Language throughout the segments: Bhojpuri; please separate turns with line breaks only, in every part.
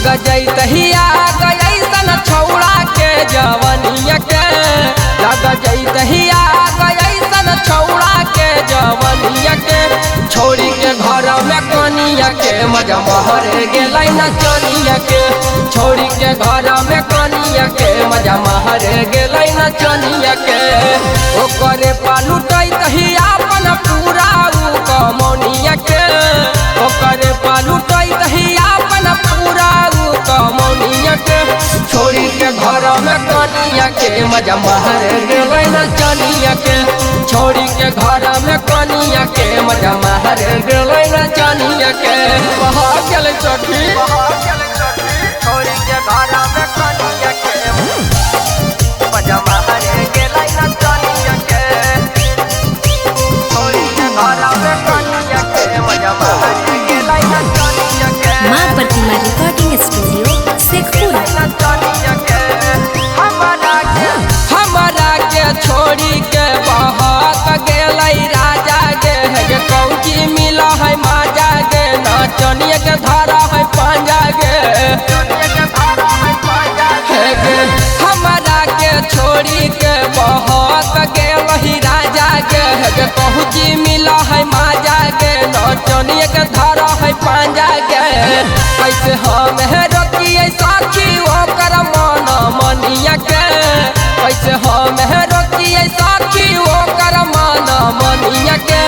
लग जैतहिया गैसन छौड़ा के जवनिया के लग जैतहिया गैसन छौड़ा के जवनिया के छोड़ी के घर में कनिया के मजा महरे गेलै नचनिया के छोड़ी के घर में कनिया के मजा महरे गेलै नचनिया के ओकरे पालुटै तहिया अपन पूरा उ कमौनिया के ओकरे पालुटै तहिया अपन पूरा उ कमौनिया के छोड़ी के घर में कनिया के मजा महरे गेलै नचनिया के छोड़ी के घर में कनिया के मजा महरे गेलै नचनिया के बहा गेलै सखी छोड़ी के घर में कनिया के मजा महरे गेलै नचनिया के छोड़ी के घर में कनिया के मजा महरे गेलै नचनिया के
माँ प्रतिमा रिकॉर्डिंग स्टूडियो शेखपुरा।
हमारा के छोड़ी के बहक गेलै राजा गे कौची मिला है माजा गे नचनिया के धारा है पांजा गे हमारा के छोड़ी के बहक गेलै राजा गे कौची मिला है माजा गे नचनिया के धारा है पांजा गे कैसे हम रोकिए साखी ओकर मन मनिया के कैसे हम रोकिए साखी ओकर मन मनिया के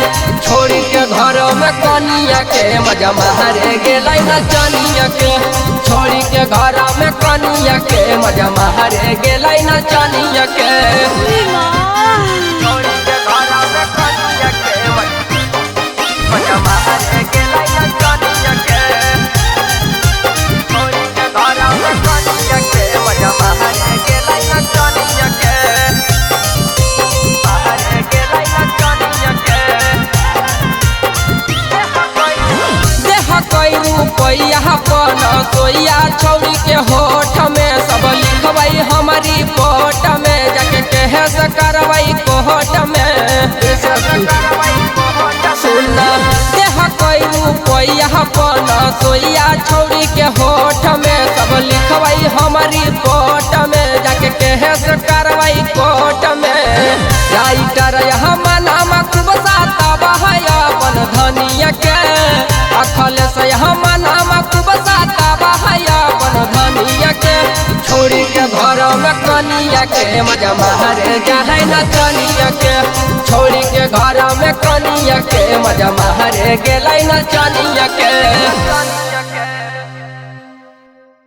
छोड़ी के घर में कनिया के मजा महरे गेलै नचनिया के छोड़ी के घर में कनिया के मजा महरे गेलै नचनिया के छोड़ी के घर में कनिया के मजा महरे गेलै नचनिया के छोड़ी के घर में कनिया के मजा महरे गेलै नचनिया के महरे गेलै नचनिया के देह कई रुपैया अपन सोइया छौड़ी के होठ में सब लिखबै हमारी पोट में जाके कहे से करबै कोहट में सुन देह कई रुपैया अपन सोइया छौड़ी के होठ में सब लिखबै हमारी पोट में जाके कहे से करबै कोट में राइटर हम नाम खूब सातब है अपन धनिया के अखल से हम नाम खूब सातब है अपन धनिया के छोड़ी के घर में कनिया के मजा महरे जाए नचनिया के छोड़ी के घर में कनिया के मजा महरे गेलै नचनिया के